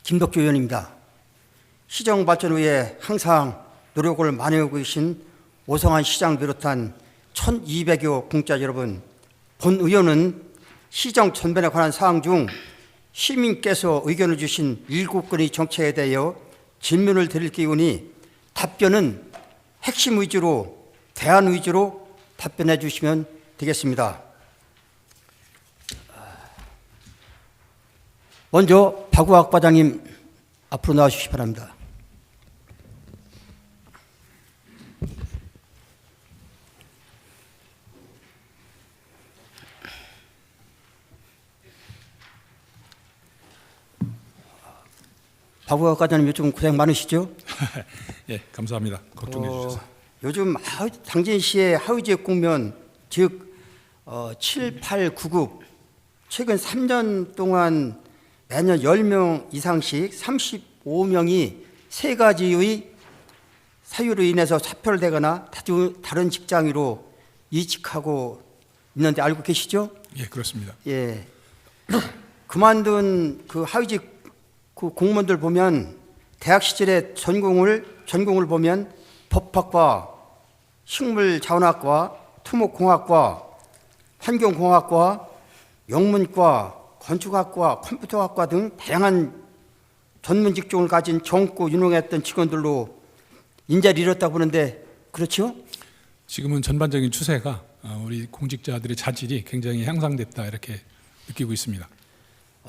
김덕주 의원입니다. 시정 발전을 위해 항상 노력을 많이 하고 계신 오성환 시장 비롯한 1200여 공자 여러분, 본 의원은 시정 전반에 관한 사항 중 시민께서 의견을 주신 7건의 정책에 대하여 질문을 드릴 기우니 답변은 핵심 위주로, 대안 위주로 답변해 주시면 되겠습니다. 먼저 박우학 과장님 앞으로 나와 주시기 바랍니다. 박우학 과장님 요즘 고생 많으시죠? 예, 감사합니다. 걱정해 주셔서. 요즘 당진시의 하위지역 국면, 즉 7, 8, 9급 최근 3년 동안 매년 10명 이상씩 35명이 세 가지의 사유로 인해서 사표를 대거나 다른 직장으로 이직하고 있는데 알고 계시죠? 예, 그렇습니다. 예. 그만둔 그 하위직 그 공무원들 보면 대학 시절에 전공을 보면 법학과, 식물자원학과, 토목공학과, 환경공학과, 영문과, 건축학과, 컴퓨터학과 등 다양한 전문 직종을 가진 젊고 유능했던 직원들로 인재를 잃었다고 보는데 그렇죠? 지금은 전반적인 추세가 우리 공직자들의 자질이 굉장히 향상됐다 이렇게 느끼고 있습니다.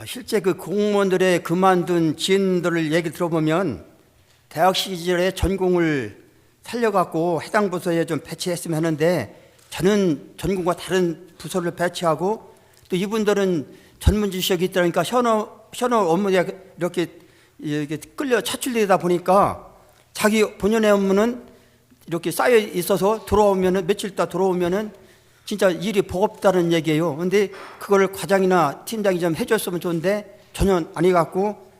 실제 그 공무원들의 그만둔 지인들을 얘기 들어보면 대학 시절에 전공을 살려갖고 해당 부서에 좀 배치했으면 하는데 저는 전공과 다른 부서를 배치하고 또 이분들은 전문 지식이 있다니까 현업 업무에 이렇게 끌려 차출되다 보니까 자기 본연의 업무는 이렇게 쌓여 있어서 들어오면은 며칠 있다 들어오면은 진짜 일이 버겁다는 얘기예요. 근데 그걸 과장이나 팀장이 좀 해줬으면 좋은데 전혀 안 해갖고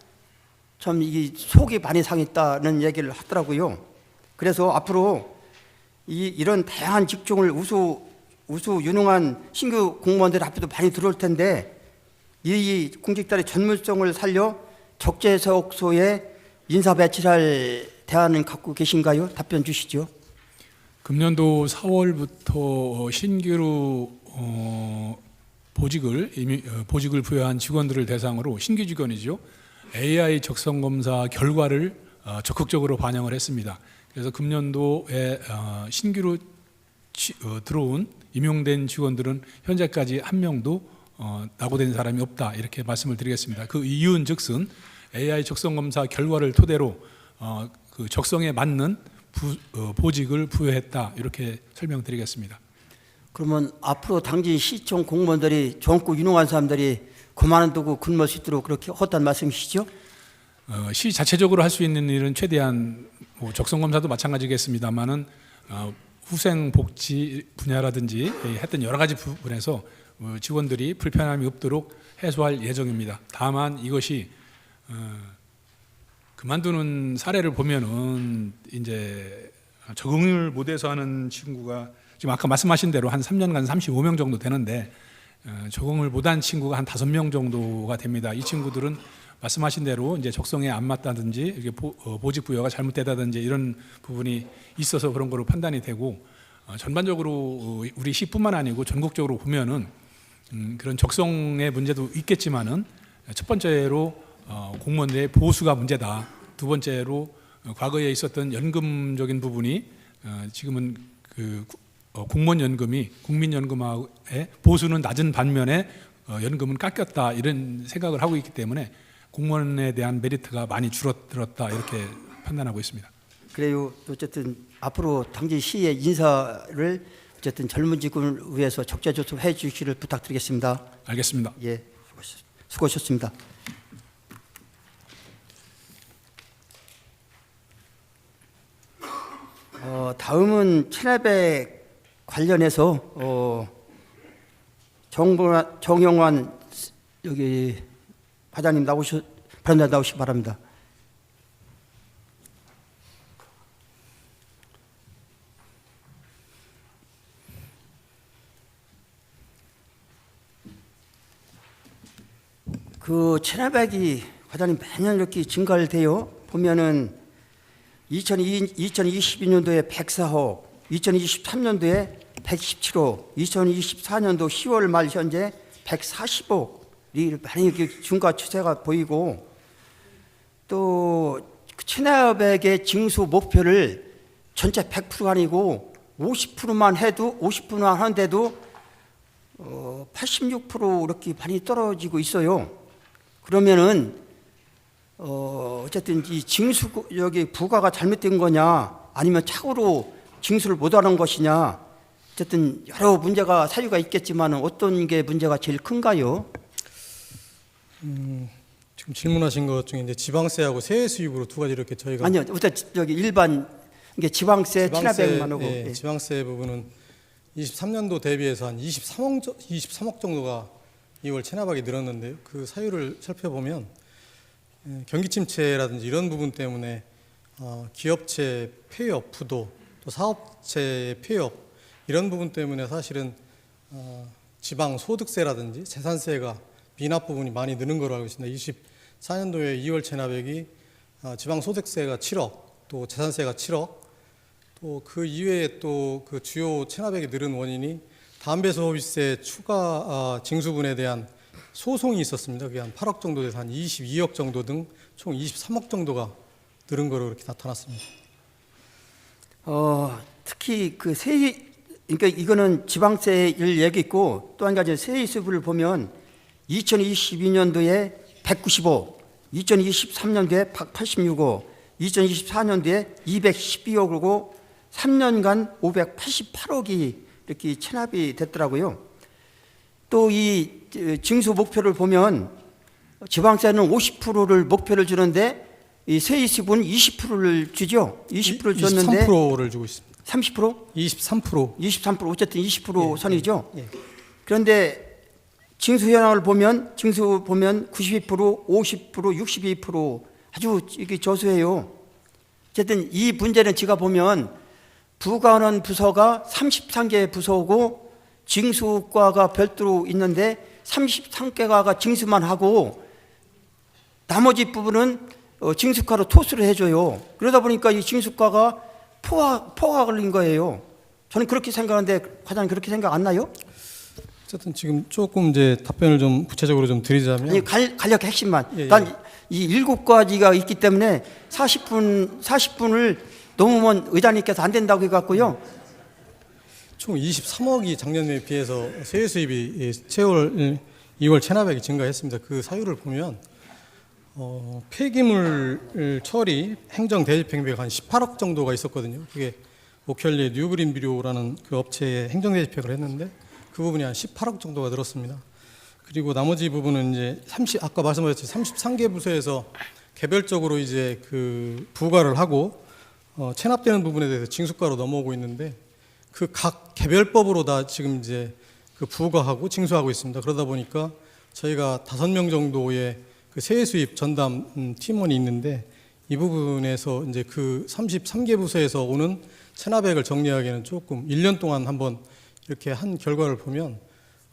참 이 속이 많이 상했다는 얘기를 하더라고요. 그래서 앞으로 이런 다양한 직종을 우수 유능한 신규 공무원들 앞에도 많이 들어올 텐데 이 공직자의 전문성을 살려 적재적소에 인사 배치할 대안은 갖고 계신가요? 답변 주시죠. 금년도 4월부터 신규로 보직을 부여한 직원들을 대상으로 신규 직원이죠. AI 적성 검사 결과를 적극적으로 반영을 했습니다. 그래서 금년도에 신규로 들어온 임용된 직원들은 현재까지 한 명도 낙오된 사람이 없다 이렇게 말씀을 드리겠습니다. 그 이유는즉슨 AI 적성 검사 결과를 토대로 그 적성에 맞는 보직을 부여했다 이렇게 설명드리겠습니다. 그러면 앞으로 당진 시청 공무원들이 젊고 유능한 사람들이 그만두고 근무할 수 있도록 그렇게 하다는 말씀이시죠? 시 자체적으로 할 수 있는 일은 최대한 적성 검사도 마찬가지겠습니다만은 후생 복지 분야라든지 했던 여러 가지 부분에서 직원들이 불편함이 없도록 해소할 예정입니다. 다만 이것이 그만두는 사례를 보면은 이제 적응을 못해서 하는 친구가 지금 아까 말씀하신 대로 한 3년간 35명 정도 되는데 적응을 못한 친구가 한 5명 정도가 됩니다. 이 친구들은 말씀하신 대로 이제 적성에 안 맞다든지 이렇게 보직 부여가 잘못되다든지 이런 부분이 있어서 그런 거로 판단이 되고 전반적으로 우리 시뿐만 아니고 전국적으로 보면은 그런 적성의 문제도 있겠지만은 첫 번째로 공무원들의 보수가 문제다. 두 번째로 과거에 있었던 연금적인 부분이 지금은 그 공무원 연금이 국민연금의 보수는 낮은 반면에 연금은 깎였다 이런 생각을 하고 있기 때문에 공무원에 대한 메리트가 많이 줄어들었다 이렇게 판단하고 있습니다. 그래요. 어쨌든 앞으로 당진시의 인사를 어쨌든 젊은 직군을 위해서 적재조소해 주시기를 부탁드리겠습니다. 알겠습니다. 예, 수고하셨습니다. 다음은 체납액 관련해서 정영환 여기 과장님 바른다 나오시기 바랍니다. 그 체납액이 과장님 매년 이렇게 증가를 돼요. 보면은 2022년도에 104억, 2023년도에 117억, 2024년도 10월 말 현재 140억이 많이 이렇게 증가 추세가 보이고, 또 체납액의 징수 목표를 전체 100%가 아니고 50%만 해도 50%만 하는데도 86% 이렇게 많이 떨어지고 있어요. 그러면은 어쨌든 이 징수 여기 부과가 잘못된 거냐, 아니면 착오로 징수를 못하는 것이냐, 어쨌든 여러 문제가 사유가 있겠지만 어떤 게 문제가 제일 큰가요? 지금 질문하신 것 중에 이제 지방세하고 세액 수입으로 두 가지 이렇게 저희가 아니요, 일단 여기 일반 이게 지방세 1,500만 하고 예, 지방세 부분은 23년도 대비해서 한 23억 정도가 2월 체납액이 늘었는데요. 그 사유를 살펴보면 경기 침체라든지 이런 부분 때문에 기업체 폐업 부도, 또 사업체 폐업 이런 부분 때문에 사실은 지방 소득세라든지 재산세가 미납 부분이 많이 느는 걸로 알고 있습니다. 24년도에 2월 체납액이 지방 소득세가 7억, 또 재산세가 7억, 또 그 이외에 또 그 주요 체납액이 늘은 원인이 담배소비세 추가 징수분에 대한 소송이 있었습니다. 그게 한 8억 정도 돼서 한 22억 정도 등 총 23억 정도가 늘은 거로 이렇게 나타났습니다. 특히 그 세입, 그러니까 이거는 지방세를 얘기했고, 또 한 가지 세입수를 보면 2022년도에 195, 2023년도에 186억, 2024년도에 212억이고 3년간 588억이 이렇게 체납이 됐더라고요. 또 이 징수 목표를 보면 지방세는 50%를 목표를 주는데 이 세입수는 20%를 주죠. 20%를 줬는데 23%를 주고 있습니다. 30%? 23%. 23% 어쨌든 20% 예, 선이죠. 예. 그런데 징수 현황을 보면 92%, 50%, 62% 아주 이게 저수해요. 어쨌든 이 문제는 제가 보면 부과하는 부서가 33개 부서고 징수과가 별도로 있는데 33개가 징수만 하고 나머지 부분은 징수과로 토수를 해줘요. 그러다 보니까 이 징수과가 포화 걸린 거예요. 저는 그렇게 생각하는데 과장님 그렇게 생각 안 나요? 어쨌든 지금 조금 이제 답변을 좀 구체적으로 좀 드리자면, 아니, 간략히 핵심만. 예, 예. 난 이 7가지가 있기 때문에 40분을 넘으면 의장님께서 안 된다고 해갖고요. 총 23억이 작년에 비해서 세외 수입이 2월 체납액이 증가했습니다. 그 사유를 보면 폐기물 처리 행정 대집 행비가 한 18억 정도가 있었거든요. 그게 오켈리의 뉴그린 비료라는 그 업체에 행정 대집행을 했는데 그 부분이 한 18억 정도가 들었습니다. 그리고 나머지 부분은 이제 아까 말씀하셨듯이 33개 부서에서 개별적으로 이제 그 부과를 하고 체납되는 부분에 대해서 징수과로 넘어오고 있는데 그 각 개별법으로 다 지금 이제 그 부과하고 징수하고 있습니다. 그러다 보니까 저희가 5명 정도의 그 세외 수입 전담 팀원이 있는데 이 부분에서 이제 그 33개 부서에서 오는 체납액을 정리하기에는 조금 1년 동안 한번 이렇게 한 결과를 보면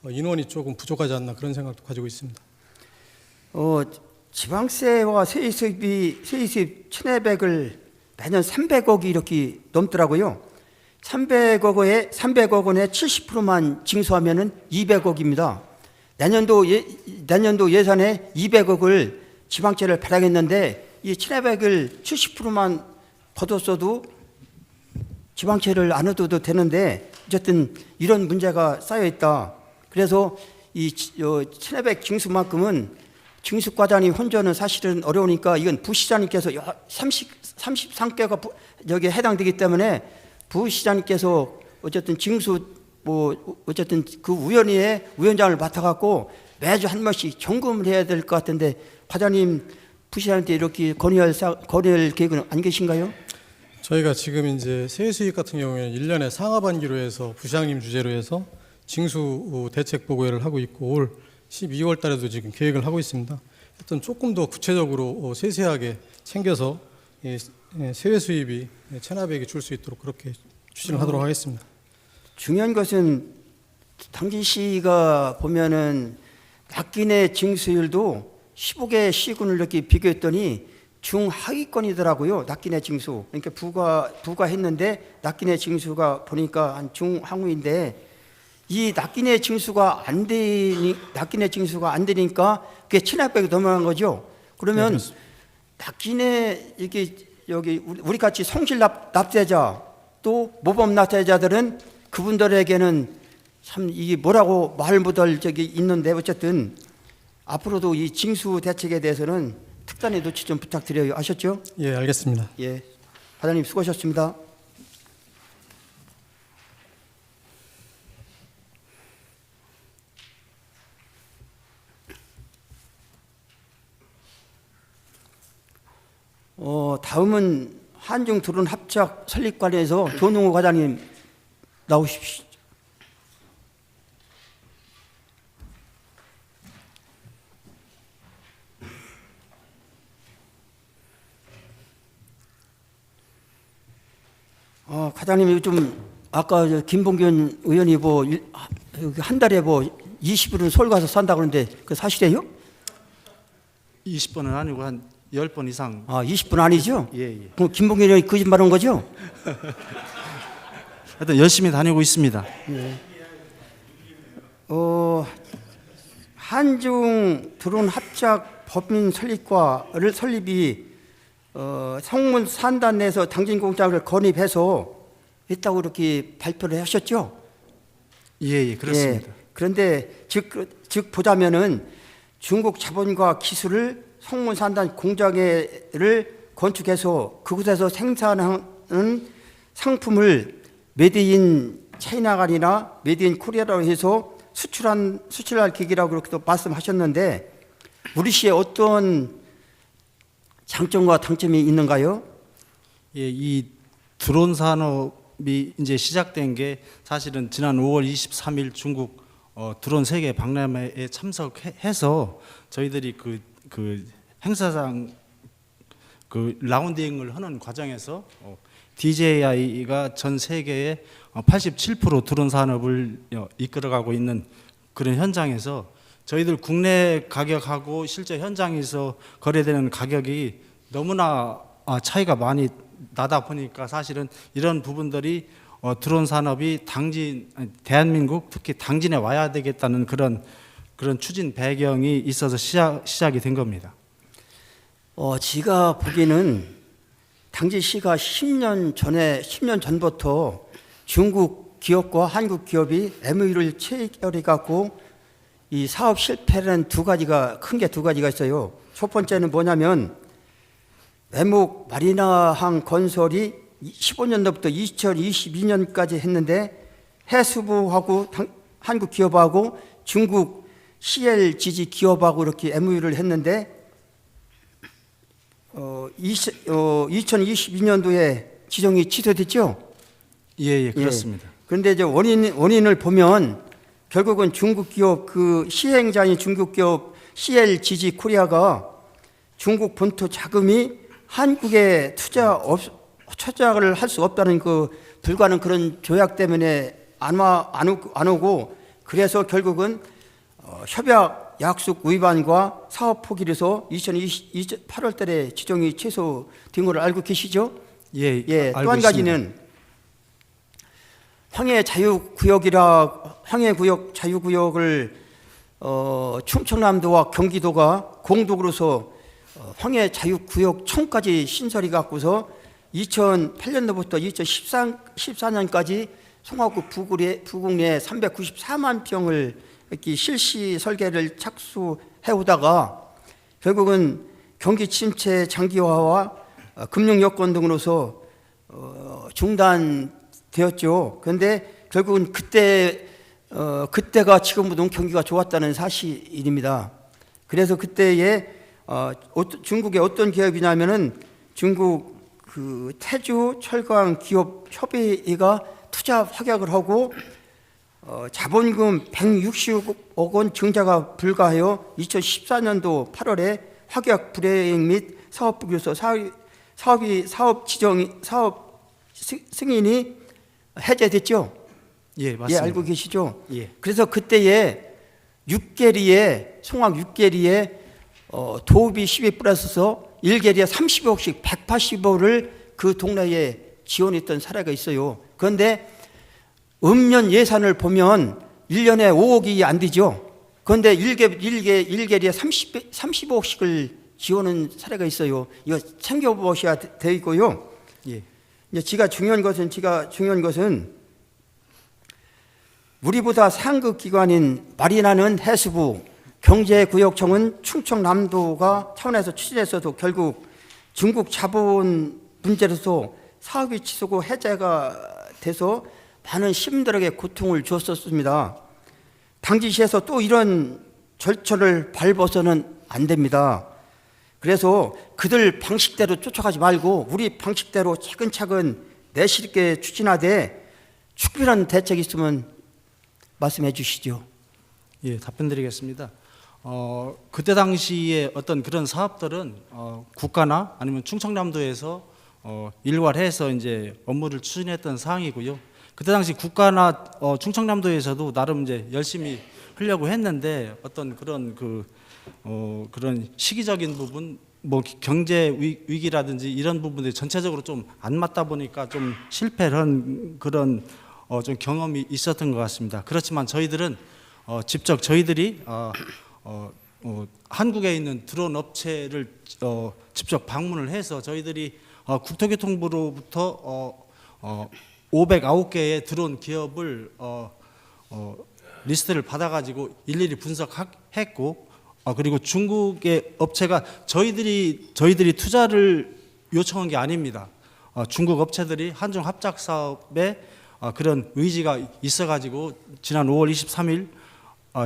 인원이 조금 부족하지 않나 그런 생각도 가지고 있습니다. 지방세와 세입 체납액을 매년 300억이 이렇게 넘더라고요. 300억 원에 70%만 징수하면은 200억입니다. 내년도 예산에 200억을 지방세를 발행했는데 이 체납액을 70%만 걷었어도 지방세를 안 얻어도 되는데 어쨌든 이런 문제가 쌓여 있다. 그래서 이 체납액 징수만큼은 징수과장님 혼자는 사실은 어려우니까 이건 부시장님께서 33개가 여기에 해당되기 때문에 부시장님께서 어쨌든 징수 어쨌든 그 위원회의 위원장을 맡아갖고 매주 한 번씩 점검을 해야 될 것 같은데 과장님 부시장한테 이렇게 건의할 계획은 안 계신가요? 저희가 지금 이제 세외 수입 같은 경우에는 1년에 상하반기로 해서 부시장님 주재로 해서 징수 대책 보고회를 하고 있고 올 12월 달에도 지금 계획을 하고 있습니다. 하여튼 조금 더 구체적으로 세세하게 챙겨서 세외 수입이 체납액이 줄 수 있도록 그렇게 추진을 하도록 하겠습니다. 중요한 것은 당진시가 보면은 낙기내 징수율도 15개 시군을 이렇게 비교했더니 중하위권이더라고요. 낙기내 징수. 그러니까 부과했는데 낙기내 징수가 보니까 한 중하위인데 이 낙기내 징수가 안 되니까 그게 1,800이 넘어간 거죠. 그러면 네, 낙기내 이게 여기 우리 같이 성실 납세자 또 모범 납세자들은 그분들에게는 참 이게 뭐라고 말 못할 적이 있는데 어쨌든 앞으로도 이 징수 대책에 대해서는 특단의 노치 좀 부탁드려요. 아셨죠? 예, 알겠습니다. 예, 과장님 수고하셨습니다. 다음은 한중 드론 합작 설립관에서 조능호 과장님 나오십시오. 과장님 요즘 아까 김봉균 의원이 한 달에 20일은 서울 가서 산다 그러는데 그 사실이에요? 20번은 아니고 한 10번 이상. 20분 아니죠? 예. 그럼 김봉균 의원이 거짓말한 거죠? 하여튼 열심히 다니고 있습니다. 한중 드론 합작 법인 설립과를 설립이 성문 산단 내에서 당진공장을 건립해서 있다고 이렇게 발표를 하셨죠? 예, 그렇습니다. 예, 그런데 즉 보자면은 중국 자본과 기술을 성문 산단 공장을 건축해서 그곳에서 생산하는 상품을 메이드인 차이나가 아니라 메이드인 코리아라고 해서 수출할 계기라고 그렇게 말씀하셨는데 우리 시에 어떤 장점과 단점이 있는가요? 예, 이 드론 산업이 이제 시작된 게 사실은 지난 5월 23일 중국 드론 세계 박람회에 참석해서 저희들이 그 행사장 그 라운딩을 하는 과정에서 DJI가 전 세계의 87% 드론 산업을 이끌어가고 있는 그런 현장에서 저희들 국내 가격하고 실제 현장에서 거래되는 가격이 너무나 차이가 많이 나다 보니까 사실은 이런 부분들이 드론 산업이 대한민국 특히 당진에 와야 되겠다는 그런 추진 배경이 있어서 시작이 된 겁니다. 제가 보기에는 당진시가 10년 전부터 중국 기업과 한국 기업이 MOU를 체결해 갖고 이 사업 실패는 큰 게 두 가지가 있어요. 첫 번째는 뭐냐면 외목 마리나항 건설이 15년도부터 2022년까지 했는데 해수부하고 한국 기업하고 중국 CLGG 기업하고 이렇게 MOU를 했는데 2022년도에 지정이 취소됐죠? 예, 그렇습니다. 그런데 이제 원인을 보면 결국은 중국 기업 그 시행자인 중국 기업 CLGG 코리아가 중국 본토 자금이 한국에 투자를 할 수 없다는 그 불가능 그런 조약 때문에 안 오고 그래서 결국은 협약 약속 위반과 사업 포기를 해서 2020 8월 달에 지정이 취소된 걸 알고 계시죠? 예, 또 한 가지는 황해구역 자유구역을 충청남도와 경기도가 공동으로서 황해자유구역청까지 신설해 갖고서 2008년도부터 2014년까지 송화구 부궁에 394만 평을 이렇게 실시 설계를 착수해 오다가 결국은 경기 침체 장기화와 금융 여건 등으로서 중단되었죠. 그런데 결국은 그때가 지금보다 경기가 좋았다는 사실입니다. 그래서 그때에 중국의 어떤 기업이냐면은 중국 그 태주 철강 기업 협의회가 투자 확약을 하고 자본금 160억 원 증자가 불가하여 2014년도 8월에 확약 불이행 및 사업 부결서 사업 승인이 해제됐죠. 예, 맞습니다. 알고 계시죠? 예. 그래서 그때에 송악 6개리에 도읍이 12+서 일개리에 30억씩 180억을 그 동네에 지원했던 사례가 있어요. 그런데 읍면 예산을 보면 1년에 5억이 안 되죠. 그런데 일개리에 30억씩을 지원한 사례가 있어요. 이거 챙겨보셔야 돼 있고요. 예. 이제 제가 중요한 것은 우리보다 상급 기관인 마리나는 해수부, 경제구역청은 충청남도가 차원에서 추진했어도 결국 중국 자본 문제로서 사업이 취소고 해제가 돼서 많은 시민들에게 고통을 주었었습니다. 당진시에서 또 이런 절차를 밟아서는 안 됩니다. 그래서 그들 방식대로 쫓아가지 말고 우리 방식대로 차근차근 내실 있게 추진하되 특별한 대책이 있으면 말씀해 주시죠. 예, 답변드리겠습니다. 그때 당시에 어떤 그런 사업들은 국가나 아니면 충청남도에서 일괄해서 이제 업무를 추진했던 사항이고요. 그때 당시 국가나 충청남도에서도 나름 이제 열심히 하려고 했는데 어떤 그런 그런 시기적인 부분, 뭐 경제 위기라든지 이런 부분들이 전체적으로 좀 안 맞다 보니까 좀 실패를 한 그런 좀 경험이 있었던 것 같습니다. 그렇지만 저희들은 직접 저희들이 한국에 있는 드론 업체를 직접 방문을 해서 저희들이 국토교통부로부터 509개의 드론 기업을 리스트를 받아가지고 일일이 분석했고, 그리고 중국의 업체가 저희들이 투자를 요청한 게 아닙니다. 중국 업체들이 한중 합작 사업에 그런 의지가 있어가지고 지난 5월 23일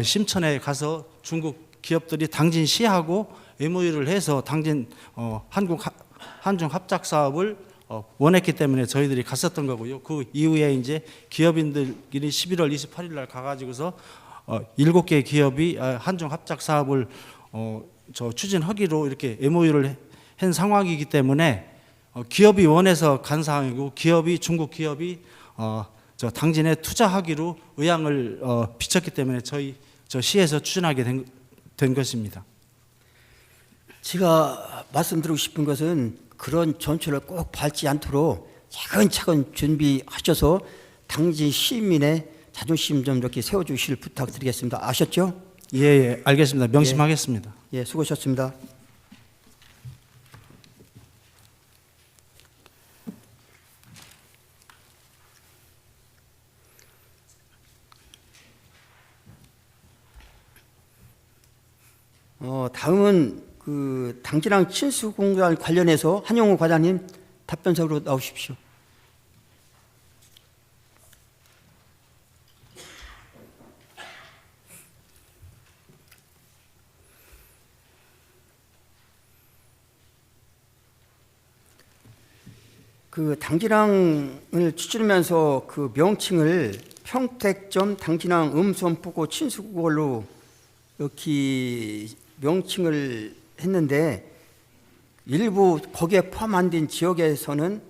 심천에 가서 중국 기업들이 당진시하고 MOU를 해서 한중 합작 사업을 원했기 때문에 저희들이 갔었던 거고요. 그 이후에 이제 기업인들끼리 11월 28일 날 가가지고서 7개 기업이 한중 합작 사업을 추진하기로 이렇게 MOU를 한 상황이기 때문에 기업이 원해서 간 상황이고 중국 기업이 당진에 투자하기로 의향을 비쳤기 때문에 저 시에서 추진하게 된 것입니다. 제가 말씀드리고 싶은 것은 그런 전철을 꼭 밟지 않도록 차근차근 준비하셔서 당진 시민의 자존심 좀 이렇게 세워주실 부탁드리겠습니다. 아셨죠? 예, 알겠습니다. 명심하겠습니다. 예, 수고하셨습니다. 다음은 그 당진항 친수 공단 관련해서 한용우 과장님 답변석으로 나오십시오. 그 당진항을 추진하면서 그 명칭을 평택점 당진항 음선포고 친수구걸로 이렇게 명칭을 했는데 일부 거기에 포함 안 된 지역에서는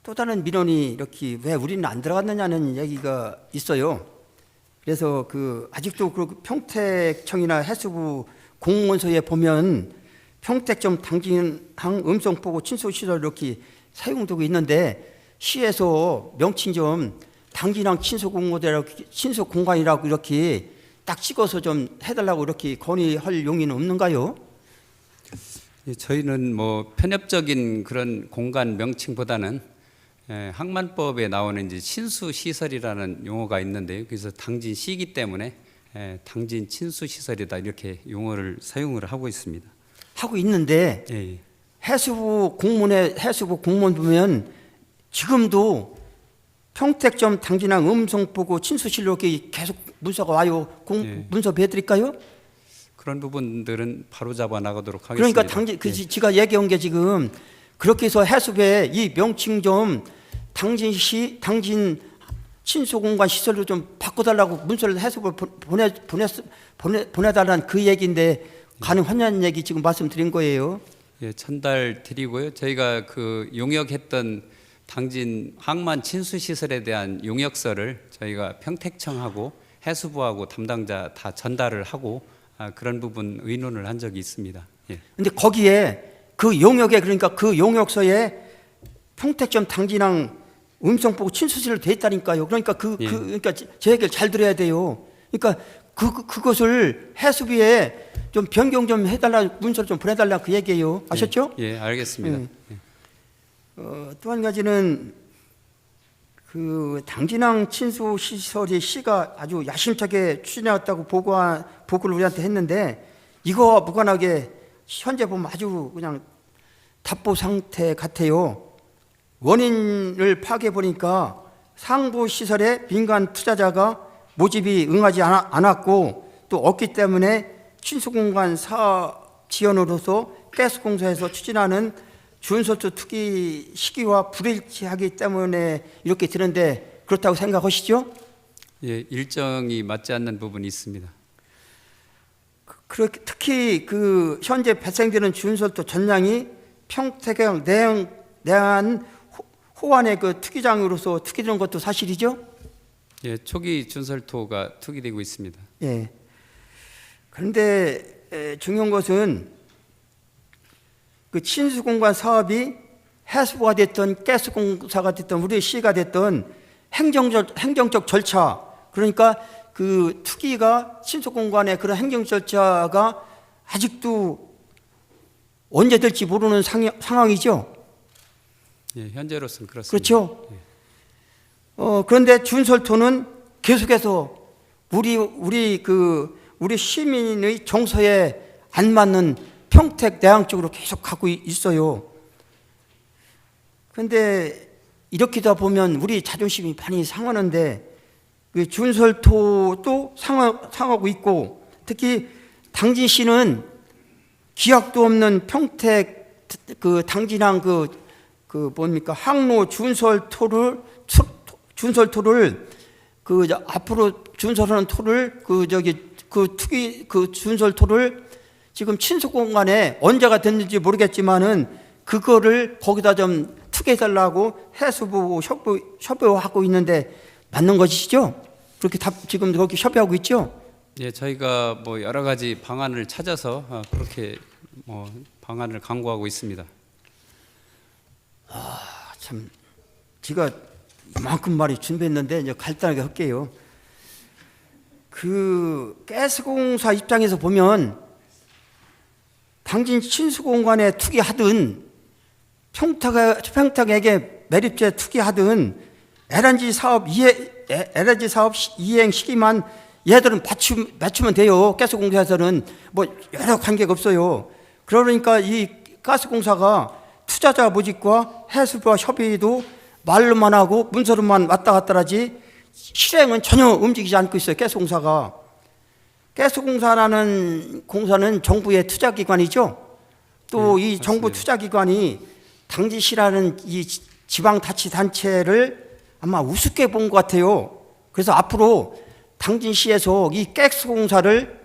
또 다른 민원이 이렇게 왜 우리는 안 들어갔느냐는 얘기가 있어요. 그래서 그 아직도 그 평택청이나 해수부 공문서에 보면 평택점 당진항 음성포고 친수시설 이렇게 사용되고 있는데 시에서 명칭 좀 당진항 친수공간이라고 이렇게 딱 찍어서 좀 해달라고 이렇게 건의할 용의는 없는가요? 저희는 뭐 편협적인 그런 공간 명칭보다는 항만법에 나오는 이제 친수 시설이라는 용어가 있는데요. 그래서 당진 시기 때문에 당진 친수 시설이다 이렇게 용어를 사용을 하고 있습니다. 하고 있는데 예. 해수부 공문 보면 지금도 평택점 당진항 음성포고 친수실로 이렇게 계속 문서가 와요. 예. 문서 배드릴까요? 그런 부분들은 바로 잡아 나가도록 하겠습니다. 그러니까 제가 얘기한 게 지금 그렇게 해서 해수부에 이 명칭 좀 당진시 당진 친수공간 시설로 좀 바꿔달라고 문서를 해수부에 보내달라는 그 얘기인데 가능하냐는 얘기 지금 말씀드린 거예요. 예, 전달 드리고요. 저희가 그 용역했던 당진 항만 친수 시설에 대한 용역서를 저희가 평택청하고 해수부하고 담당자 다 전달을 하고 그런 부분 의논을 한 적이 있습니다. 예. 근데 거기에 그 용역에 그러니까 그 용역서에 평택점 당진항 음성 보고 친수시를 돼 있다니까요. 그러니까 예. 그러니까 제 얘기를 잘 들어야 돼요. 그러니까 그것을 해수비에 좀 변경 좀 해달라 문서를 좀 보내달라 그 얘기예요. 아셨죠? 예, 알겠습니다. 예. 또 한 가지는 그 당진항 친수 시설이 시가 아주 야심차게 추진해왔다고 보고를 우리한테 했는데 이거와 무관하게 현재 보면 아주 그냥 답보 상태 같아요. 원인을 파악해 보니까 상부 시설에 민간 투자자가 모집이 응하지 않았고 또 없기 때문에 친수공간 사업 지원으로서 가스공사에서 추진하는 준설투 투기 시기와 불일치하기 때문에 이렇게 되는데 그렇다고 생각하시죠? 예, 일정이 맞지 않는 부분이 있습니다. 그렇게 특히 그 현재 발생되는 준설투 전량이 평택항 내한 호안의 그 투기장으로서 투기되는 것도 사실이죠? 예, 초기 준설토가 투기되고 있습니다. 예. 그런데 중요한 것은 그 친수공간 사업이 해수부가 됐던 가스공사가 됐던 우리 시가 됐던 행정적 절차 그러니까 그 투기가 친수공간의 그런 행정 절차가 아직도 언제 될지 모르는 상황이죠. 예, 현재로서는 그렇습니다. 그렇죠. 예. 그런데 준설토는 계속해서 우리 시민의 정서에 안 맞는 평택 내항 쪽으로 계속 가고 있어요. 그런데 이렇게 다 보면 우리 자존심이 많이 상하는데 그 준설토도 상하고 있고 특히 당진시는 기약도 없는 평택 그 당진항 그 뭡니까 항로 준설토를 앞으로 준설하는 토를 그 준설토를 지금 친수공간에 언제가 됐는지 모르겠지만은 그거를 거기다 좀 투기해달라고 해수부 협의하고 있는데 맞는 것이죠? 그렇게 지금 거기 협의하고 있죠? 예, 저희가 뭐 여러 가지 방안을 찾아서 그렇게 뭐 방안을 강구하고 있습니다. 참 제가 이만큼 말이 준비했는데 이제 간단하게 할게요. 그 가스공사 입장에서 보면 당진 친수공간에 투기하든 평택에게 매립제 투기하든 LNG 사업 이행 시기만 얘들은 맞추면 돼요. 가스공사에서는 뭐 여러 관계가 없어요. 그러니까 이 가스공사가 투자자 모집과 해수부와 협의도 말로만 하고 문서로만 왔다 갔다 하지 실행은 전혀 움직이지 않고 있어요. 가스공사가. 가스공사라는 공사는 정부의 투자기관이죠. 또 이 정부 투자기관이 당진시라는 이 지방자치단체를 아마 우습게 본 것 같아요. 그래서 앞으로 당진시에서 이 가스공사를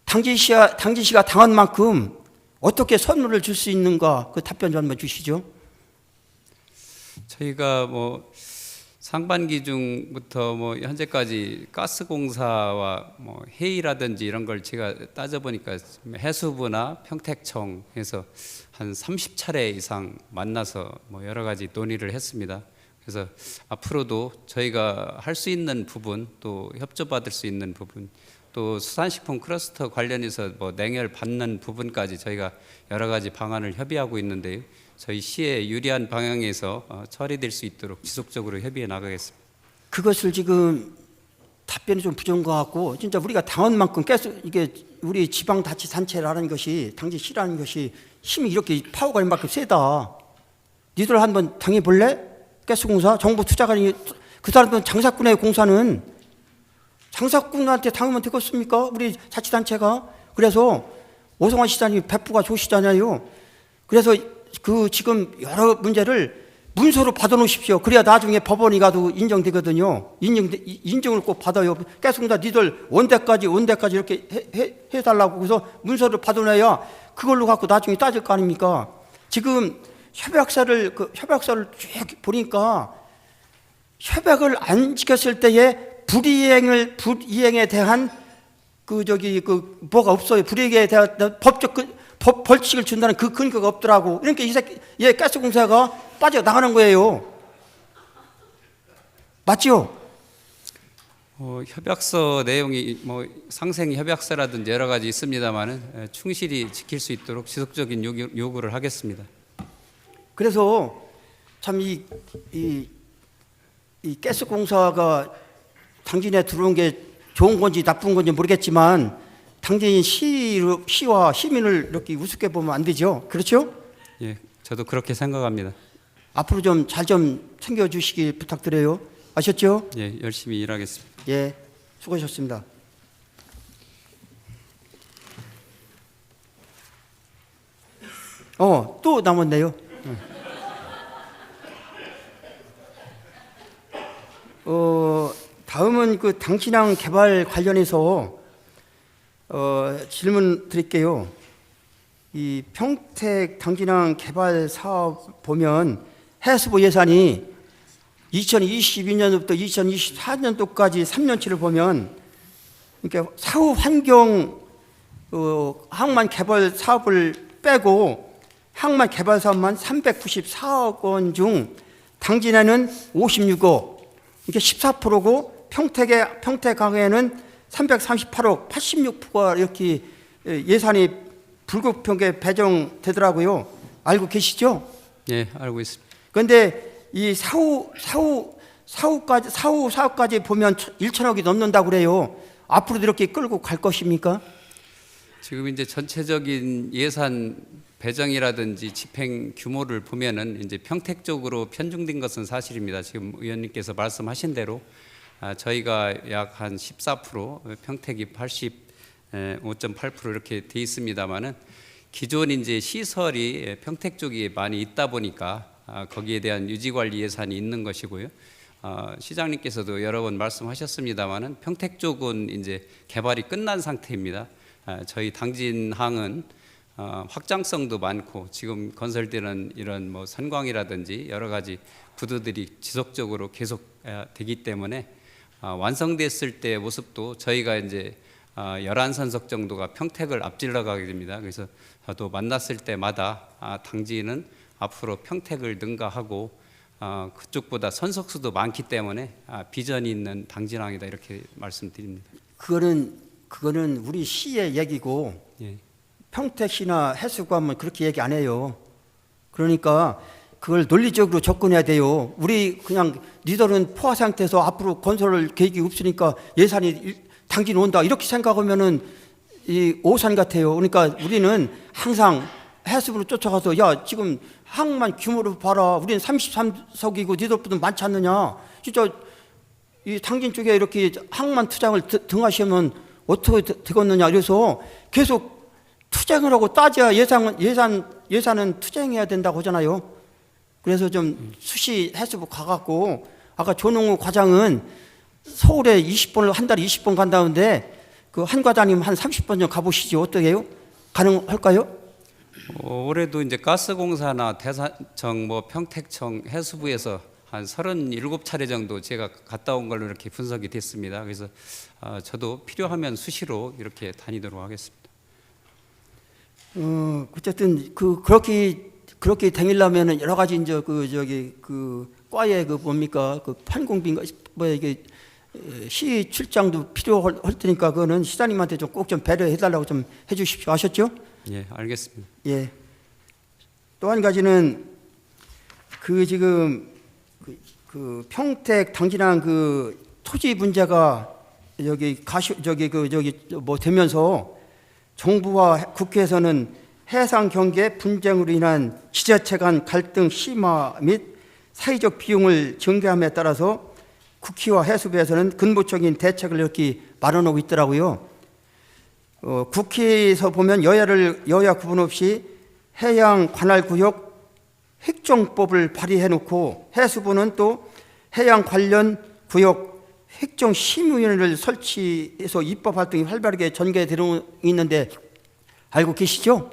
당진시가 당한 만큼 어떻게 선물을 줄 수 있는가 그 답변 좀 한번 주시죠. 저희가 뭐 상반기 중부터 뭐 현재까지 가스공사와 뭐 회의라든지 이런 걸 제가 따져보니까 해수부나 평택청에서 한 30차례 이상 만나서 뭐 여러 가지 논의를 했습니다. 그래서 앞으로도 저희가 할 수 있는 부분 또 협조받을 수 있는 부분 또 수산식품 클러스터 관련해서 뭐 냉혈 받는 부분까지 저희가 여러 가지 방안을 협의하고 있는데요. 저희 시에 유리한 방향에서 처리될 수 있도록 지속적으로 협의해 나가겠습니다. 그것을 지금 답변이 좀 부족한 것 같고 진짜 우리가 당한 만큼 계속 이게 우리 지방자치단체라는 것이 당진시라는 것이 힘이 이렇게 파워가 이만큼 세다. 니들 한번 당해볼래? 가스공사 정부 투자관이 그 사람들은 장사꾼의 공사는 장사꾼한테 당하면 되겠습니까? 우리 자치단체가. 그래서 오성환 시장님 배프가 좋으시잖아요. 그래서 그 지금 여러 문제를 문서로 받아놓으십시오. 그래야 나중에 법원이 가도 인정되거든요. 인정을 꼭 받아요. 가스공사 니들 원대까지 이렇게 해달라고 그래서 문서를 받아놔야 그걸로 갖고 나중에 따질 거 아닙니까? 지금 협약서를 쭉 보니까 협약을 안 지켰을 때에 불이행에 대한 뭐가 없어요. 불이행에 대한 벌칙을 준다는 그 근거가 없더라고. 그러니까 얘 가스공사가 빠져나가는 거예요. 맞죠? 협약서 내용이 뭐 상생 협약서라든지 여러 가지 있습니다만은 충실히 지킬 수 있도록 지속적인 요구를 하겠습니다. 그래서 참 이 가스공사가 당진에 들어온 게 좋은 건지 나쁜 건지 모르겠지만 당진 시와 시민을 이렇게 우습게 보면 안 되죠. 그렇죠? 예, 저도 그렇게 생각합니다. 앞으로 좀 잘 좀 챙겨주시길 부탁드려요. 아셨죠? 예, 열심히 일하겠습니다. 예, 수고하셨습니다. 또 남았네요. 다음은 그 당신항 개발 관련해서 질문 드릴게요. 이 평택 당진항 개발 사업 보면 해수부 예산이 2022년부터 2024년도까지 3년치를 보면 그러니까 사후 환경 항만 개발 사업을 빼고 항만 개발 사업만 394억 원 중 당진에는 56억, 이게 14%고 평택항에는 338억, 86%가 이렇게 예산이 불구평에 배정되더라고요. 알고 계시죠? 예, 알고 있습니다. 그런데 이 사후 사업까지 보면 1천억이 넘는다고 그래요. 앞으로도 이렇게 끌고 갈 것입니까? 지금 이제 전체적인 예산 배정이라든지 집행 규모를 보면은 이제 평택 쪽으로 편중된 것은 사실입니다. 지금 의원님께서 말씀하신 대로 저희가 약 한 14%, 평택이 85.8% 이렇게 돼 있습니다만은 기존 이제 시설이 평택 쪽이 많이 있다 보니까 거기에 대한 유지 관리 예산이 있는 것이고요. 시장님께서도 여러 번 말씀하셨습니다만은 평택 쪽은 이제 개발이 끝난 상태입니다. 저희 당진항은 확장성도 많고 지금 건설되는 이런 뭐 선광이라든지 여러 가지 구도들이 지속적으로 계속 되기 때문에 완성됐을 때 모습도 저희가 이제 11선석 정도가 평택을 앞질러 가게 됩니다. 그래서 저도 만났을 때마다 당진은 앞으로 평택을 능가하고 그쪽보다 선석수도 많기 때문에 비전이 있는 당진항이다 이렇게 말씀드립니다. 그거는 우리 시의 얘기고 예. 평택시나 해수구하면 그렇게 얘기 안 해요. 그러니까 그걸 논리적으로 접근해야 돼요. 우리 그냥 니들은 포화 상태에서 앞으로 건설 계획이 없으니까 예산이 당진 온다 이렇게 생각하면은 이 오산 같아요. 그러니까 우리는 항상 해수부로 쫓아가서 야 지금 항만 규모로 봐라. 우리는 33석이고 니들보다 많지 않느냐. 진짜 이 당진 쪽에 이렇게 항만 투자를 등하시면 어떻게 되겠느냐. 그래서 계속 투쟁을 하고 따져야 예산은 투쟁해야 된다고 하잖아요. 그래서 좀 수시 해수부 가갖고 아까 조농우 과장은 서울에 20번을 한 달에 20번 간다는데 그 한 과장님 한 30번 좀 가보시죠. 어떻게 해요? 가능할까요? 올해도 이제 가스공사나 대산청, 뭐 평택청, 해수부에서 한 37차례 정도 제가 갔다 온 걸로 이렇게 분석이 됐습니다. 그래서 저도 필요하면 수시로 이렇게 다니도록 하겠습니다. 어쨌든 그렇게 다니려면은 여러 가지 이제 그 과에 그 뭡니까 그 판공비인가 뭐 이게 시 출장도 필요할 테니까 그거는 시장님한테 좀 꼭 좀 배려해 달라고 좀 해주십시오. 아셨죠? 예, 알겠습니다. 예. 또 한 가지는 그 지금 그 평택 당진항 그 토지 문제가 뭐 되면서 정부와 국회에서는 해상 경계 분쟁으로 인한 지자체 간 갈등 심화 및 사회적 비용을 증대함에 따라서 국회와 해수부에서는 근본적인 대책을 이렇게 마련하고 있더라고요. 국회에서 보면 여야 구분 없이 해양 관할 구역 획정법을 발의해 놓고 해수부는 또 해양 관련 구역 획정 심의위원회를 설치해서 입법 활동이 활발하게 전개되고 있는데 알고 계시죠?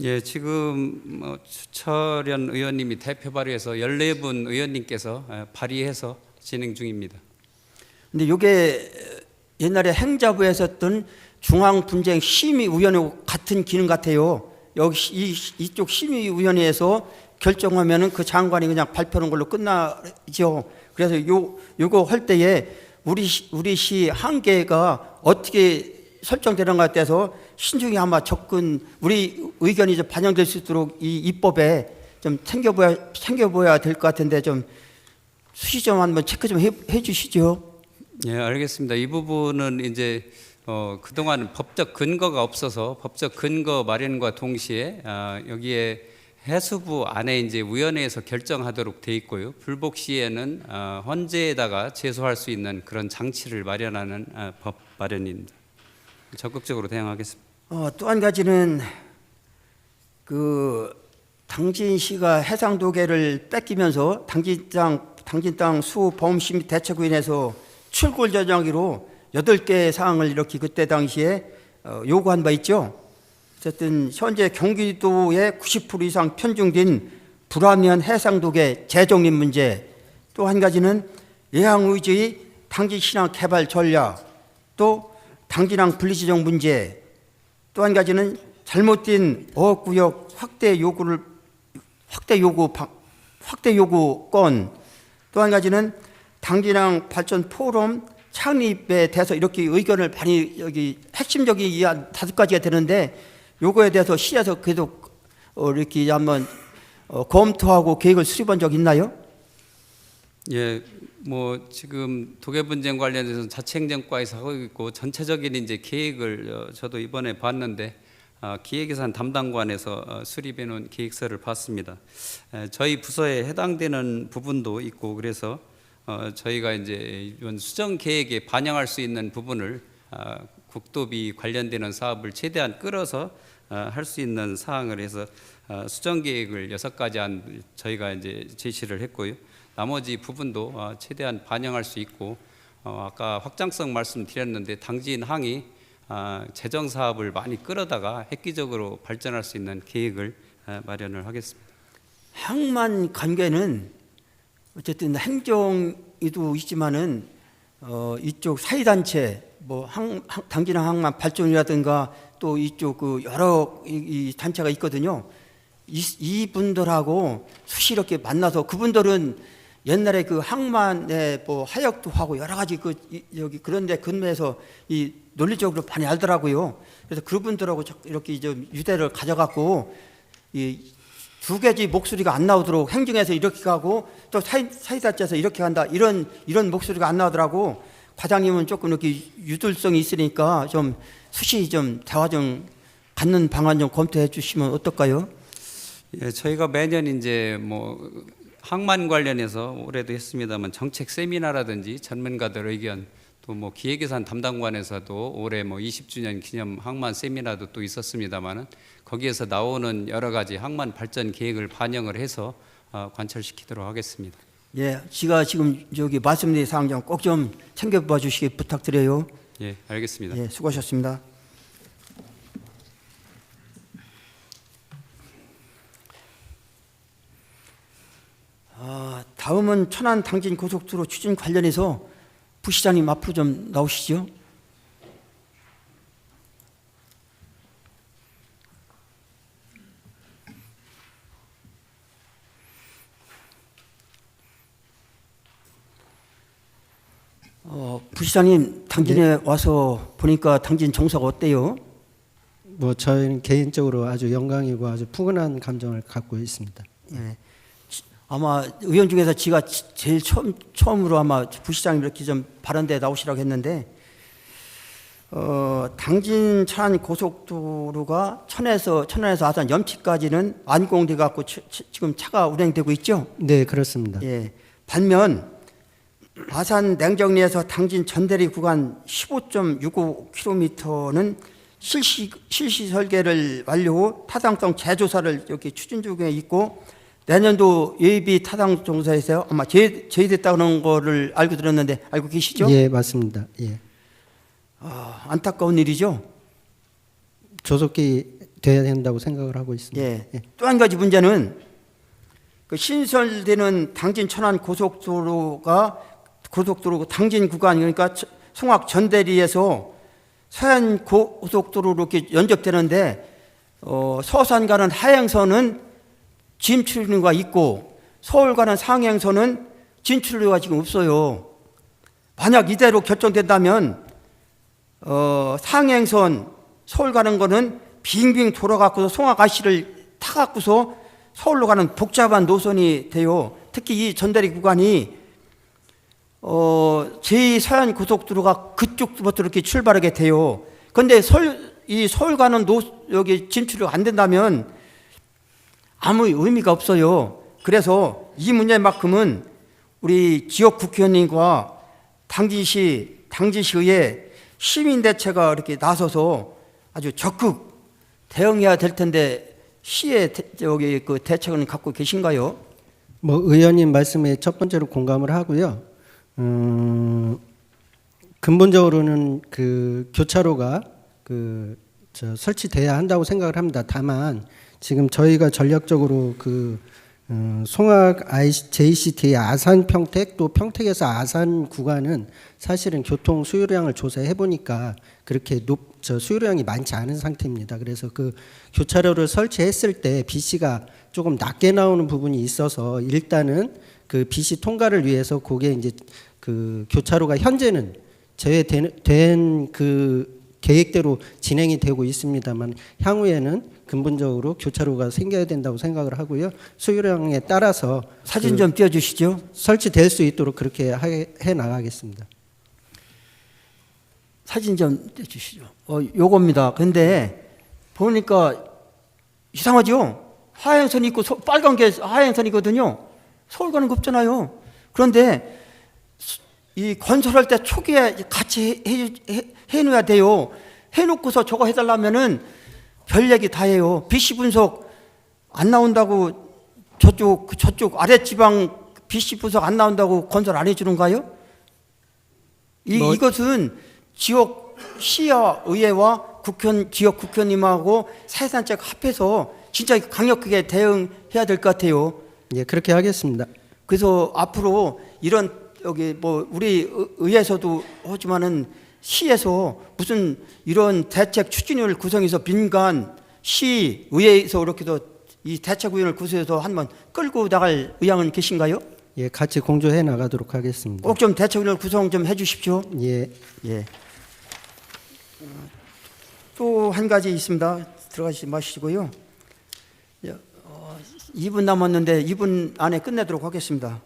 예, 지금 추철현 의원님이 대표 발의해서 14분 의원님께서 발의해서 진행 중입니다. 근데 이게 옛날에 행자부에서 했던 중앙분쟁심의위원회 같은 기능 같아요. 여기 이쪽 심의위원회에서 결정하면은 그 장관이 그냥 발표하는 걸로 끝나죠. 그래서 요거 할 때에 우리 시 한계가 어떻게 설정되는가에 대해서 신중히 아마 접근, 우리 의견이 좀 반영될 수 있도록 이 입법에 좀 챙겨봐야 될 것 같은데 좀 수시 좀 한번 체크 좀 해 주시죠. 예, 알겠습니다. 이 부분은 이제 그동안 법적 근거가 없어서 법적 근거 마련과 동시에 여기에 해수부 안에 이제 위원회에서 결정하도록 돼 있고요. 불복 시에는 헌재에다가 제소할 수 있는 그런 장치를 마련하는 법 마련입니다. 적극적으로 대응하겠습니다. 또 한 가지는 그 당진시가 해상도계를 뺏기면서 당진 땅 수보험심의 대책위원회에서 출굴 저장기로 8개 사항을 이렇게 그때 당시에 요구한 바 있죠. 어쨌든 현재 경기도에 90% 이상 편중된 불화면 해상도계 재정립 문제, 또 한 가지는 예항의지의 당진신항 개발 전략, 또 당진항 분리지정 문제, 또 한 가지는 잘못된 어업구역 확대 요구권, 또 한 가지는 당진항 발전 포럼 창립에 대해서 이렇게 의견을 많이 여기 핵심적인 이 한 5가지가 되는데 요거에 대해서 시에서 계속 이렇게 한번 검토하고 계획을 수립한 적 있나요? 예, 뭐 지금 도계 분쟁 관련해서 자치행정과에서 하고 있고 전체적인 이제 계획을 저도 이번에 봤는데 기획예산 담당관에서 수립해 놓은 계획서를 봤습니다. 저희 부서에 해당되는 부분도 있고 그래서 저희가 이제 이번 수정 계획에 반영할 수 있는 부분을 국도비 관련되는 사업을 최대한 끌어서 할 수 있는 사항을 해서 수정 계획을 6가지 저희가 이제 제시를 했고요. 나머지 부분도 최대한 반영할 수 있고 아까 확장성 말씀드렸는데 당진항이 재정 사업을 많이 끌어다가 획기적으로 발전할 수 있는 계획을 마련을 하겠습니다. 항만 관계는 어쨌든 행정이도 있지만은 이쪽 사회단체 뭐 당진항 항만 발전이라든가 또 이쪽 그 여러 이 단체가 있거든요. 이분들하고 수시 이렇게 만나서 그분들은 옛날에 그 항만에 뭐 하역도 하고 여러 가지 여기 그런데 근무해서 이 논리적으로 많이 알더라고요. 그래서 그분들하고 이렇게 좀 유대를 가져갖고 이 두 가지 목소리가 안 나오도록 행정에서 이렇게 가고 또 사회단체에서 이렇게 한다 이런 목소리가 안 나오더라고. 과장님은 조금 이렇게 유들성이 있으니까 좀 수시 좀 대화 좀 갖는 방안 좀 검토해 주시면 어떨까요? 예, 저희가 매년 이제 뭐 항만 관련해서 올해도 했습니다만 정책 세미나라든지 전문가들 의견 또 뭐 기획예산 담당관에서도 올해 뭐 20주년 기념 항만 세미나도 또 있었습니다만은 거기에서 나오는 여러 가지 항만 발전 계획을 반영을 해서 관철시키도록 하겠습니다. 예, 제가 지금 저기 말씀드린 사항 좀 꼭 좀 챙겨봐 주시기 부탁드려요. 예, 알겠습니다. 예, 수고하셨습니다. 다음은 천안 당진 고속도로 추진 관련해서 부시장님 앞으로 좀 나오시죠. 부시장님 당진에 와서 보니까 당진 정서가 어때요? 뭐 저희는 개인적으로 아주 영광이고 아주 푸근한 감정을 갖고 있습니다. 예. 아마 의원 중에서 지가 제일 처음으로 아마 부시장님 이렇게 좀 발언대에 나오시라고 했는데 당진 천안 고속도로가 천안에서 아산 염치까지는 완공돼 갖고 지금 차가 운행되고 있죠? 네, 그렇습니다. 예. 반면 아산 냉정리에서 당진 전대리 구간 15.65km는 실시 설계를 완료후 타당성 재조사를 이렇게 추진 중에 있고 내년도 예비 타당 정사에서 아마 제외됐다는 거를 알고 들었는데 알고 계시죠? 예, 맞습니다. 예. 안타까운 일이죠. 조속히 돼야 된다고 생각을 하고 있습니다. 예. 또 한 가지 문제는 그 신설되는 당진 천안 고속도로 당진 구간 그러니까 송악 전대리에서 서해안 고속도로로 이렇게 연접되는데 서산 가는 하행선은 진출로가 있고 서울 가는 상행선은 진출로가 지금 없어요. 만약 이대로 결정된다면 상행선 서울 가는 거는 빙빙 돌아갖고서 송악아시를 타갖고서 서울로 가는 복잡한 노선이 돼요. 특히 이 전대리 구간이 제2서해안 고속도로가 그쪽부터 이렇게 출발하게 돼요. 그런데 서울 가는 여기 진출이 안 된다면 아무 의미가 없어요. 그래서 이 문제만큼은 우리 지역 국회의원님과 당진시의회 시민대체가 이렇게 나서서 아주 적극 대응해야 될 텐데 시의 그 대책은 갖고 계신가요? 뭐 의원님 말씀에 첫 번째로 공감을 하고요. 근본적으로는 그 교차로가 설치돼야 한다고 생각을 합니다. 다만 지금 저희가 전략적으로 송악 JCT 아산 평택 또 평택에서 아산 구간은 사실은 교통 수요량을 조사해 보니까 그렇게 수요량이 많지 않은 상태입니다. 그래서 그 교차로를 설치했을 때 BC가 조금 낮게 나오는 부분이 있어서 일단은 그 BC 통과를 위해서 그게 이제 그 교차로가 현재는 제외된 그 계획대로 진행이 되고 있습니다만 향후에는 근본적으로 교차로가 생겨야 된다고 생각을 하고요. 수요량에 따라서 사진 좀 띄워주시죠. 설치될 수 있도록 그렇게 해 나가겠습니다. 사진 좀 띄워주시죠. 요겁니다. 근데 보니까 이상하죠? 하행선이 있고 빨간 게 하행선이거든요. 서울 가는 거 없잖아요. 그런데 이 건설할 때 초기에 같이 해놓아야 돼요. 해놓고서 저거 해달라면은 별 얘기 다 해요. BC 분석 안 나온다고 저쪽 아랫지방 BC 분석 안 나온다고 건설 안 해주는가요? 이것은 지역 시야 의회와 지역 국회의원님하고 사회단체가 합해서 진짜 강력하게 대응해야 될 것 같아요. 예, 그렇게 하겠습니다. 그래서 앞으로 이런 여기 뭐 우리 의회에서도 하지만은 시에서 무슨 이런 대책 추진위를 구성해서 민간 시 의회에서 이렇게도 이 대책위원을 구성해서 한번 끌고 나갈 의향은 계신가요? 예, 같이 공조해 나가도록 하겠습니다. 꼭 좀 대책위원을 구성 좀 해주십시오. 예. 예. 또 한 가지 있습니다. 들어가지 마시고요. 2분 남았는데 2분 안에 끝내도록 하겠습니다.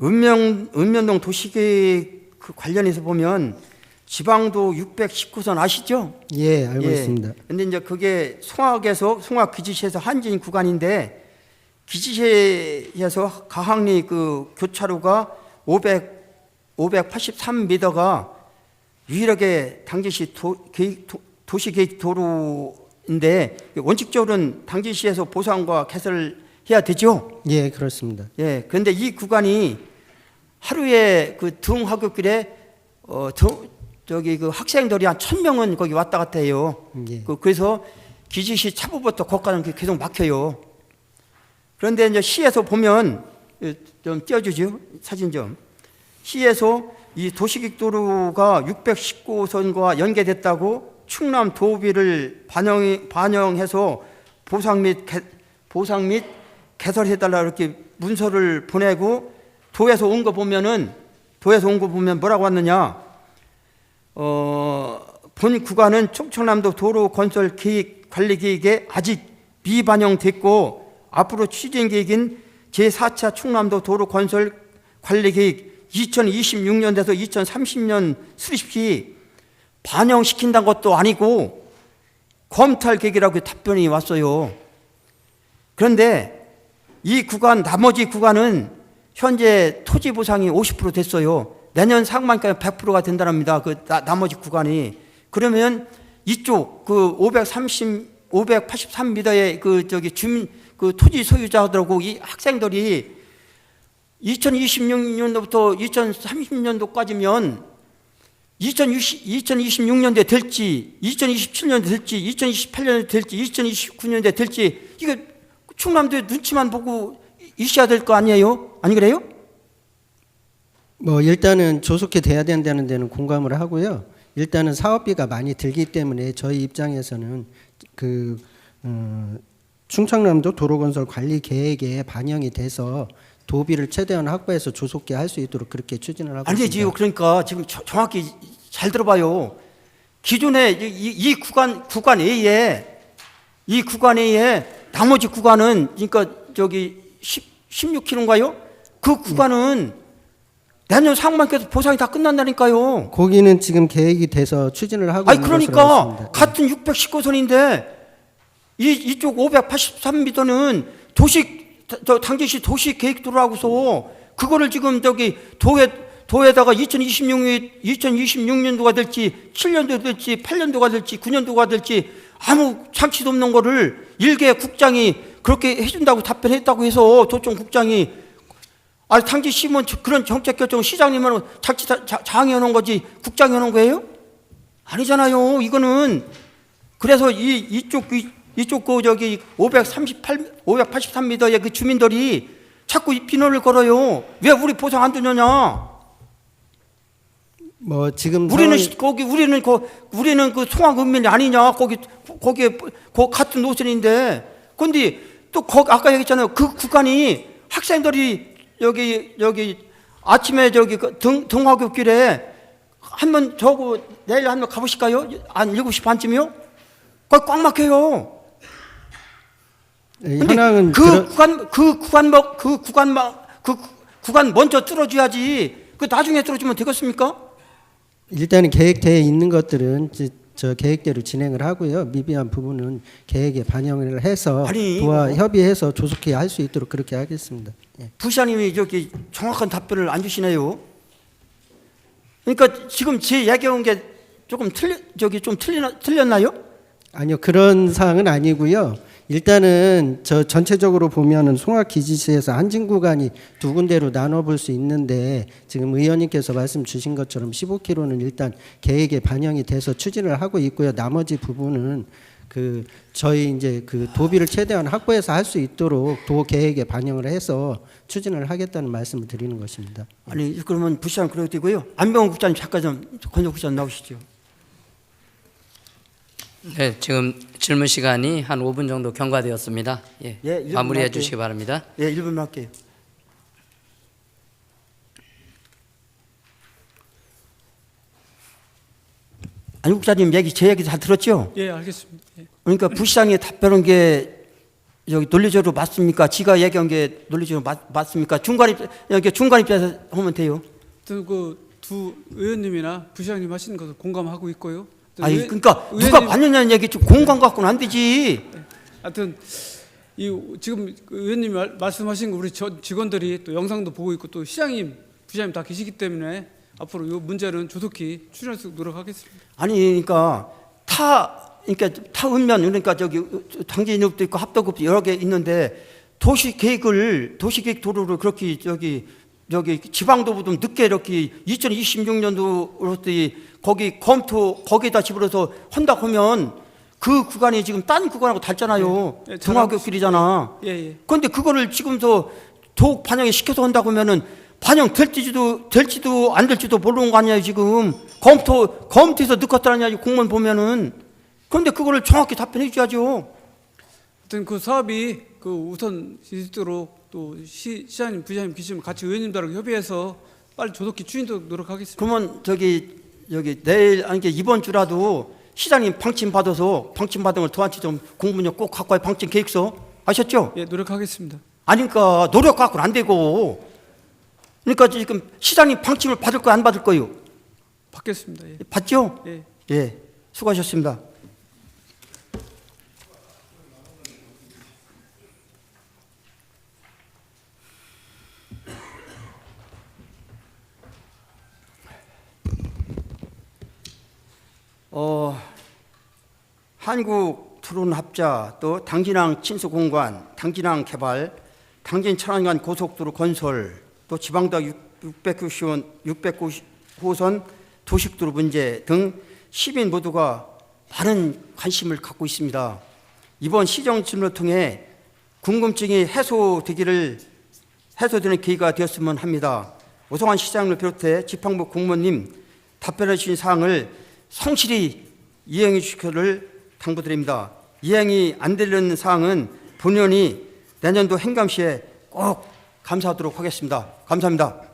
읍면동 도시계획 관련해서 보면 지방도 619선 아시죠? 예, 알고 있습니다. 근데 이제 그게 송악 기지시에서 한진 구간인데 기지시에서 가항리 그 교차로가 583m가 유일하게 당진시 도시계획 도로인데 원칙적으로는 당진시에서 보상과 개설을 해야 되죠? 예, 그렇습니다. 예. 그런데 이 구간이 하루에 그 등하굣길에 저기 그 학생들이 한 1,000명은 거기 왔다 갔다 해요. 예. 그래서 기지시 차부부터 거기까지 계속 막혀요. 그런데 이제 시에서 보면 좀 띄워주죠. 사진 좀. 시에서 이 도시계획도로가 619선과 연계됐다고 충남 도비를 반영해서 보상 및 개설해달라 이렇게 문서를 보내고 도에서 온 거 보면 뭐라고 왔느냐? 본 구간은 충청남도 도로 건설 계획 관리 계획에 아직 미반영됐고 앞으로 추진 계획인 제4차 충남도 도로 건설 관리 계획 2026년에서 2030년 수립 시 반영시킨다는 것도 아니고 검토할 계획이라고 답변이 왔어요. 그런데 이 구간 나머지 구간은 현재 토지 보상이 50% 됐어요. 내년 상반기까지 100%가 된다랍니다. 그 나머지 구간이. 그러면 이쪽 그 583m의 그 주민 그 토지 소유자들하고 이 학생들이 2026년도부터 2030년도까지면 2026년도에 될지 2027년도에 될지 2028년도에 될지 2029년도에 될지 이거 충남도의 눈치만 보고 있어야 될 거 아니에요? 아니 그래요? 뭐 일단은 조속히 돼야 된다는 데는 공감을 하고요. 일단은 사업비가 많이 들기 때문에 저희 입장에서는 충청남도 도로건설 관리 계획에 반영이 돼서 도비를 최대한 확보해서 조속히 할 수 있도록 그렇게 추진을 하고 아니지요. 있습니다. 그러니까 지금 정확히 잘 들어봐요. 기존에 이 구간 A에 나머지 구간은 그러니까 저기 16km인가요? 그 구간은 내년 상반기에서 보상이 다 끝난다니까요. 거기는 지금 계획이 돼서 추진을 하고 아니 있는 것으로 그러니까 알고 있습니다. 같은 619선인데 이쪽 583m는 당진시 도시 계획도로라고서 그거를 지금 저기 도에다가 2026년도가 될지 7년도 될지 8년도가 될지 9년도가 될지 아무 장치도 없는 거를 일개 국장이 그렇게 해준다고 답변했다고 해서 도청 국장이 당진시면 그런 정책 결정을 시장님은 자치 장이 하는 거지 국장이 하는 거예요? 아니잖아요. 이거는 그래서 이쪽 그 저기 583m의 그 주민들이 자꾸 비난을 걸어요. 왜 우리 보상 안 주느냐? 뭐 지금 우리는 그 송악읍면이 아니냐? 거기에 같은 노선인데, 근데 또 아까 얘기했잖아요. 그 구간이 학생들이 여기 아침에 저기 등하굣길에 한번 내일 한번 가보실까요? 한 7시 반쯤이요? 거기 꽉 막혀요. 근데 현황은 그 구간 먼저 뚫어줘야지. 그 나중에 뚫어주면 되겠습니까? 일단은 계획되어 있는 것들은 저 계획대로 진행을 하고요. 미비한 부분은 계획에 반영을 해서 도와 협의해서 조속히 할 수 있도록 그렇게 하겠습니다. 예. 부시장님이 저기 정확한 답변을 안 주시네요. 그러니까 지금 제 얘기한 게 조금 틀렸나요? 아니요, 그런 사항은 아니고요. 일단은 저 전체적으로 보면은 송악기지시에서 한진 구간이 두 군데로 나눠볼 수 있는데 지금 의원님께서 말씀 주신 것처럼 15km는 일단 계획에 반영이 돼서 추진을 하고 있고요. 나머지 부분은 저희 이제 도비를 최대한 확보해서 할 수 있도록 도 계획에 반영을 해서 추진을 하겠다는 말씀을 드리는 것입니다. 아니 그러면 부시장 그래도 되고요. 안병훈 국장님 잠깐 좀 권혁 국장 나오시죠. 네, 지금 질문 시간이 한 5분 정도 경과되었습니다. 예, 마무리해 주시기 바랍니다. 예, 1분만 할게요. 안 국장님 제 얘기 잘 들었죠? 예, 알겠습니다. 예. 그러니까 부시장이 답변한 게 여기 논리적으로 맞습니까? 지가 얘기한 게 논리적으로 맞습니까? 중간 입장에서 하면 돼요. 그 두 의원님이나 부시장님 하시는 것을 공감하고 있고요. 아니 그러니까 누가 봤느냐는 얘기 좀 공감 갖고는 안 되지. 하여튼 지금 의원님이 말씀하신 거 우리 직원들이 또 영상도 보고 있고 또 시장님, 부시장님 다 계시기 때문에 앞으로 이 문제는 조속히 추진할 수 있도록 노력하겠습니다. 아니 그러니까 타 읍면 그러니까 저기 당진읍도 있고 합덕읍도 여러 개 있는데 도시계획 도로를 그렇게 저기 지방도보다 늦게 이렇게 2026년도로서 거기 거기에다 집어넣어서 한다 하면 그 구간이 지금 딴 구간하고 닮잖아요. 예, 등하굣길이잖아. 예. 그런데 그거를 지금서 더욱 반영을 시켜서 한다고 하면은 반영될지도 안 될지도 모르는 거 아니에요 지금. 검토해서 넣겠다는 공문 보면은. 그런데 그거를 정확히 답변해 줘야죠. 하여튼 그 사업이 우선 있도록 또 시장님, 부시장님 계시면 같이 의원님들하고 협의해서 빨리 조속히 추진도록 노력하겠습니다. 그러면 여기 내일 아니 이번 주라도 시장님 방침 받아서 방침 받은 걸 저한테 좀 공문요 꼭 갖고 와요. 방침 계획서 아셨죠? 예, 노력하겠습니다. 아니 그러니까 노력 갖고는 안 되고 그러니까 지금 시장님 방침을 받을 거야 안 받을 거요? 받겠습니다. 예. 받죠? 예. 예, 수고하셨습니다. 한국 토론 합자 또 당진항 친수공관, 당진항 개발, 당진 천안간 고속도로 건설 또 지방도로 690호선 도식도로 문제 등 시민 모두가 많은 관심을 갖고 있습니다. 이번 시정 질문을 통해 궁금증이 해소되는 계기가 되었으면 합니다. 오성환 시장을 비롯해 지방부 공무원님 답변해 주신 사항을 성실히 이행해 주시기를 당부드립니다. 이행이 안 되는 사항은 본연이 내년도 행감시에 꼭 감사하도록 하겠습니다. 감사합니다.